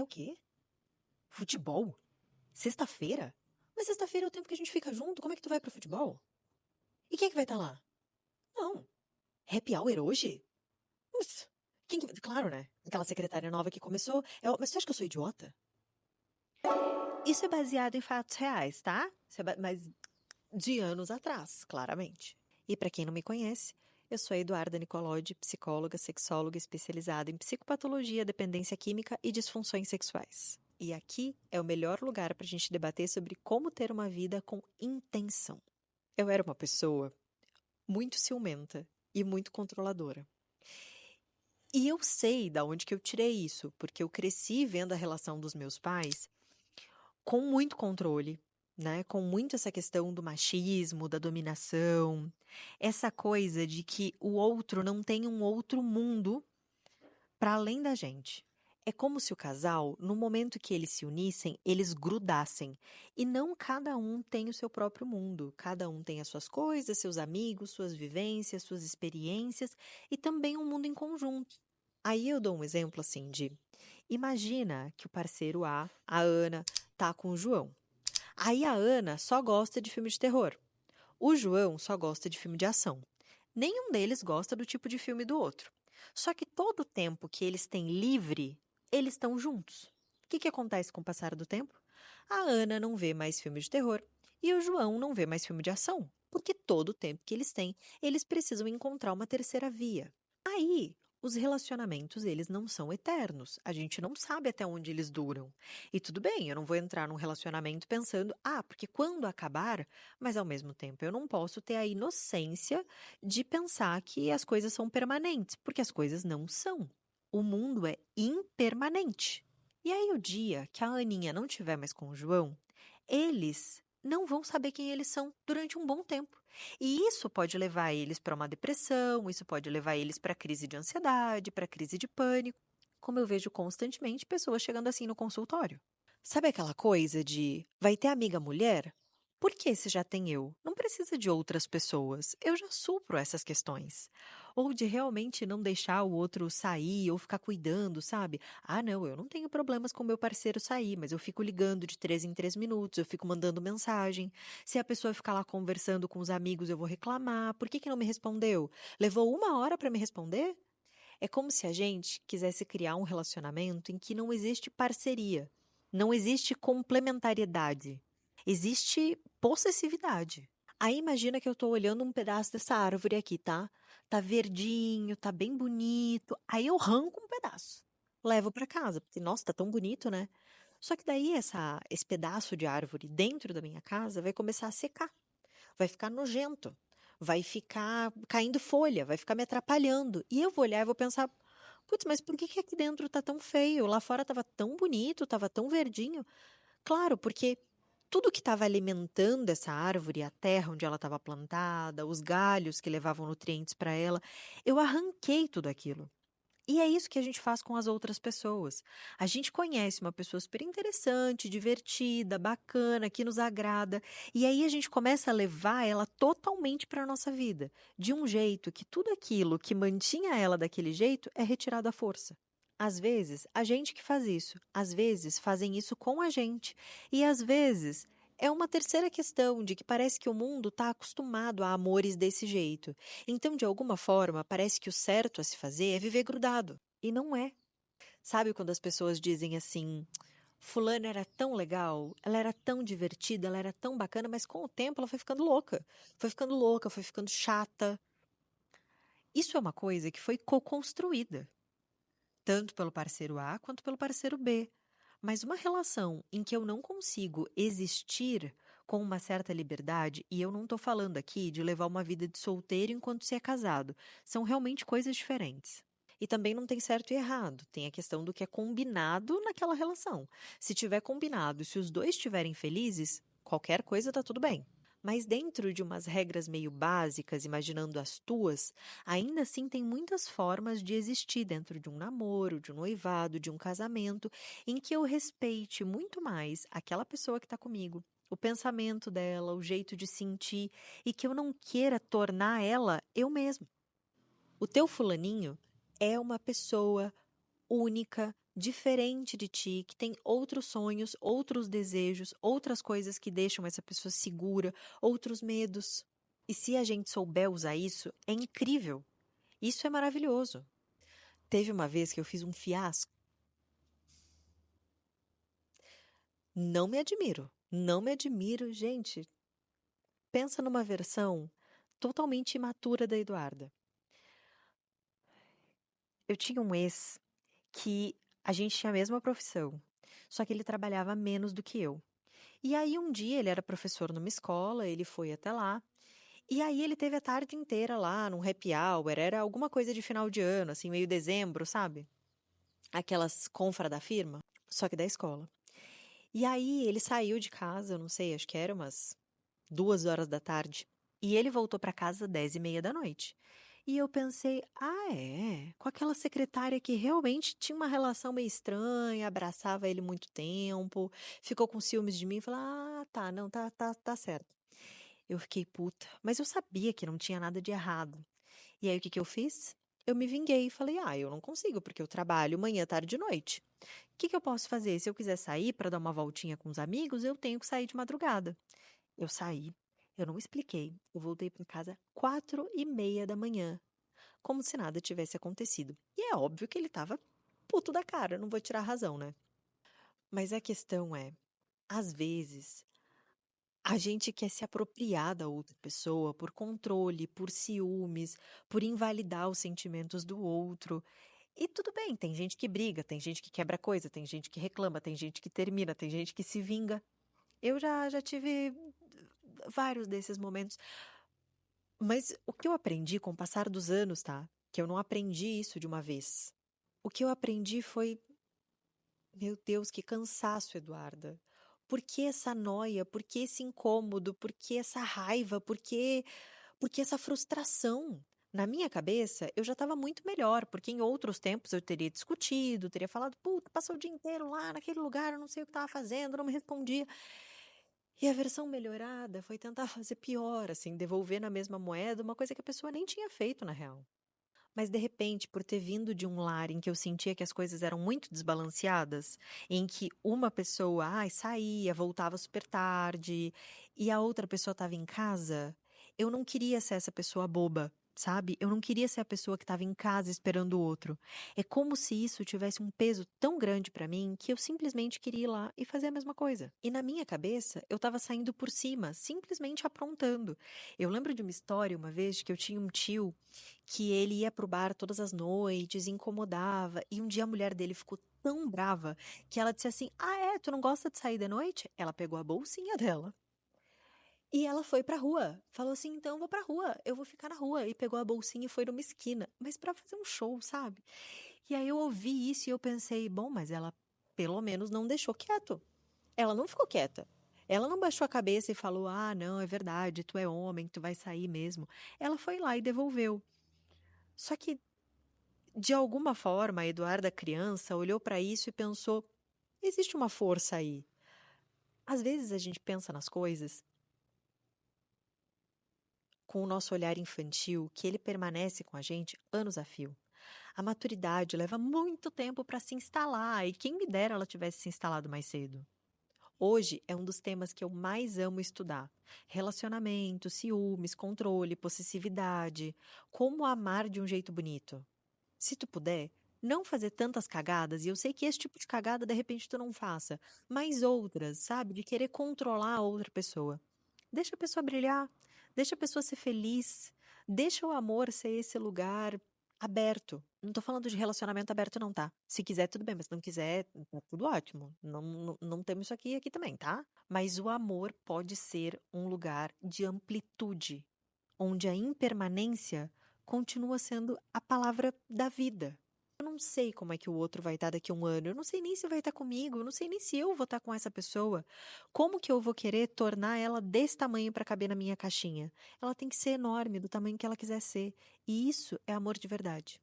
É o quê? Futebol? Sexta-feira? Mas sexta-feira é o tempo que a gente fica junto, como é que tu vai pro futebol? E quem é que vai estar lá? Não. Happy hour hoje? Mas, claro, né? Aquela secretária nova que começou. Mas você acha que eu sou idiota? Isso é baseado em fatos reais, tá? Mas de anos atrás, claramente. E para quem não me conhece, eu sou a Eduarda Nicolodi, psicóloga, sexóloga especializada em psicopatologia, dependência química e disfunções sexuais. E aqui é o melhor lugar para a gente debater sobre como ter uma vida com intenção. Eu era uma pessoa muito ciumenta e muito controladora. E eu sei da onde que eu tirei isso, porque eu cresci vendo a relação dos meus pais com muito controle, né? Com muito essa questão do machismo, da dominação, essa coisa de que o outro não tem um outro mundo para além da gente. É como se o casal, no momento que eles se unissem, eles grudassem. E não cada um tem o seu próprio mundo. Cada um tem as suas coisas, seus amigos, suas vivências, suas experiências e também um mundo em conjunto. Aí eu dou um exemplo assim de: imagina que o parceiro a Ana, tá com o João. Aí a Ana só gosta de filme de terror. O João só gosta de filme de ação. Nenhum deles gosta do tipo de filme do outro. Só que todo o tempo que eles têm livre, eles estão juntos. O que acontece com o passar do tempo? A Ana não vê mais filme de terror e o João não vê mais filme de ação, porque todo o tempo que eles têm, eles precisam encontrar uma terceira via. Aí, os relacionamentos, eles não são eternos. A gente não sabe até onde eles duram. E tudo bem, eu não vou entrar num relacionamento pensando, porque quando acabar, mas ao mesmo tempo eu não posso ter a inocência de pensar que as coisas são permanentes, porque as coisas não são. O mundo é impermanente. E aí, o dia que a Aninha não tiver mais com o João, eles não vão saber quem eles são durante um bom tempo. E isso pode levar eles para uma depressão, isso pode levar eles para crise de ansiedade, para crise de pânico, como eu vejo constantemente pessoas chegando assim no consultório. Sabe aquela coisa de vai ter amiga mulher? Por que se já tem eu? Não precisa de outras pessoas. Eu já supro essas questões. Ou de realmente não deixar o outro sair ou ficar cuidando, sabe? Não, eu não tenho problemas com meu parceiro sair, mas eu fico ligando de 3 em 3 minutos, eu fico mandando mensagem. Se a pessoa ficar lá conversando com os amigos, eu vou reclamar. Por que não me respondeu? Levou 1 hora para me responder? É como se a gente quisesse criar um relacionamento em que não existe parceria, não existe complementariedade, existe possessividade. Aí imagina que eu tô olhando um pedaço dessa árvore aqui, tá? Tá verdinho, tá bem bonito. Aí eu arranco um pedaço, levo para casa, porque nossa, tá tão bonito, né? Só que daí esse pedaço de árvore dentro da minha casa vai começar a secar, vai ficar nojento, vai ficar caindo folha, vai ficar me atrapalhando. E eu vou olhar e vou pensar, putz, mas por que que aqui dentro tá tão feio? Lá fora tava tão bonito, tava tão verdinho. Claro, porque tudo que estava alimentando essa árvore, a terra onde ela estava plantada, os galhos que levavam nutrientes para ela, eu arranquei tudo aquilo. E é isso que a gente faz com as outras pessoas. A gente conhece uma pessoa super interessante, divertida, bacana, que nos agrada, e aí a gente começa a levar ela totalmente para a nossa vida, de um jeito que tudo aquilo que mantinha ela daquele jeito é retirado à força. Às vezes, a gente que faz isso, às vezes fazem isso com a gente, e às vezes é uma terceira questão de que parece que o mundo está acostumado a amores desse jeito. Então, de alguma forma, parece que o certo a se fazer é viver grudado. E não é. Sabe quando as pessoas dizem assim: Fulana era tão legal, ela era tão divertida, ela era tão bacana, mas com o tempo ela foi ficando louca. Foi ficando louca, foi ficando chata. Isso é uma coisa que foi co-construída, tanto pelo parceiro A quanto pelo parceiro B. Mas uma relação em que eu não consigo existir com uma certa liberdade, e eu não estou falando aqui de levar uma vida de solteiro enquanto se é casado, são realmente coisas diferentes. E também não tem certo e errado, tem a questão do que é combinado naquela relação. Se tiver combinado, se os dois estiverem felizes, qualquer coisa está tudo bem. Mas dentro de umas regras meio básicas, imaginando as tuas, ainda assim tem muitas formas de existir dentro de um namoro, de um noivado, de um casamento, em que eu respeite muito mais aquela pessoa que está comigo, o pensamento dela, o jeito de sentir, e que eu não queira tornar ela eu mesma. O teu fulaninho é uma pessoa única, diferente de ti, que tem outros sonhos, outros desejos, outras coisas que deixam essa pessoa segura, outros medos. E se a gente souber usar isso, é incrível. Isso é maravilhoso. Teve uma vez que eu fiz um fiasco. Não me admiro. Não me admiro, gente. Pensa numa versão totalmente imatura da Eduarda. Eu tinha um ex que a gente tinha a mesma profissão, só que ele trabalhava menos do que eu. E aí um dia ele era professor numa escola, ele foi até lá, e aí ele teve a tarde inteira lá num happy hour, era alguma coisa de final de ano, assim, meio dezembro, sabe? Aquelas confra da firma, só que da escola. E aí ele saiu de casa, eu não sei, acho que era umas 2 horas da tarde, e ele voltou para casa 10h30 da noite. E eu pensei, ah, é? Com aquela secretária que realmente tinha uma relação meio estranha, abraçava ele muito tempo, ficou com ciúmes de mim, e falei, ah, tá, não, tá certo. Eu fiquei puta, mas eu sabia que não tinha nada de errado. E aí o que que eu fiz? Eu me vinguei e falei, ah, eu não consigo, porque eu trabalho manhã, tarde e noite. O que que eu posso fazer? Se eu quiser sair para dar uma voltinha com os amigos, eu tenho que sair de madrugada. Eu saí, eu não expliquei. Eu voltei para casa 4h30 da manhã, como se nada tivesse acontecido. E é óbvio que ele estava puto da cara, não vou tirar a razão, né? Mas a questão é, às vezes, a gente quer se apropriar da outra pessoa por controle, por ciúmes, por invalidar os sentimentos do outro. E tudo bem, tem gente que briga, tem gente que quebra coisa, tem gente que reclama, tem gente que termina, tem gente que se vinga. Eu já tive vários desses momentos. Mas o que eu aprendi com o passar dos anos, tá? Que eu não aprendi isso de uma vez. O que eu aprendi foi, meu Deus, que cansaço, Eduarda. Por que essa noia? Por que esse incômodo? Por que essa raiva? Por que essa frustração? Na minha cabeça, eu já estava muito melhor, porque em outros tempos eu teria discutido, teria falado, puta, passou o dia inteiro lá naquele lugar, eu não sei o que estava fazendo, não me respondia. E a versão melhorada foi tentar fazer pior, assim, devolver na mesma moeda uma coisa que a pessoa nem tinha feito na real. Mas de repente, por ter vindo de um lar em que eu sentia que as coisas eram muito desbalanceadas, em que uma pessoa, ai, saía, voltava super tarde, e a outra pessoa estava em casa, eu não queria ser essa pessoa boba, sabe? Eu não queria ser a pessoa que estava em casa esperando o outro. É como se isso tivesse um peso tão grande para mim que eu simplesmente queria ir lá e fazer a mesma coisa. E na minha cabeça, eu estava saindo por cima, simplesmente aprontando. Eu lembro de uma história uma vez de que eu tinha um tio que ele ia pro bar todas as noites, incomodava, e um dia a mulher dele ficou tão brava que ela disse assim: Ah, é? Tu não gosta de sair de noite? Ela pegou a bolsinha dela e ela foi pra rua. Falou assim: Então eu vou pra rua, eu vou ficar na rua. E pegou a bolsinha e foi numa esquina, mas pra fazer um show, sabe? E aí eu ouvi isso e eu pensei: Bom, mas ela pelo menos não deixou quieto. Ela não ficou quieta. Ela não baixou a cabeça e falou: Ah, não, é verdade, tu é homem, tu vai sair mesmo. Ela foi lá e devolveu. Só que de alguma forma, a Eduarda criança olhou para isso e pensou: existe uma força aí. Às vezes a gente pensa nas coisas com o nosso olhar infantil, que ele permanece com a gente anos a fio. A maturidade leva muito tempo para se instalar, e quem me dera ela tivesse se instalado mais cedo. Hoje é um dos temas que eu mais amo estudar. Relacionamento, ciúmes, controle, possessividade. Como amar de um jeito bonito. Se tu puder, não fazer tantas cagadas, e eu sei que esse tipo de cagada de repente tu não faça, mas outras, sabe? De querer controlar a outra pessoa. Deixa a pessoa brilhar, deixa a pessoa ser feliz, deixa o amor ser esse lugar aberto. Não tô falando de relacionamento aberto, não, tá? Se quiser, tudo bem, mas se não quiser, tá tudo ótimo. Não temos isso aqui também, tá? Mas o amor pode ser um lugar de amplitude, onde a impermanência continua sendo a palavra da vida. Eu não sei como é que o outro vai estar daqui a um ano, eu não sei nem se vai estar comigo, eu não sei nem se eu vou estar com essa pessoa. Como que eu vou querer tornar ela desse tamanho para caber na minha caixinha? Ela tem que ser enorme, do tamanho que ela quiser ser. E isso é amor de verdade.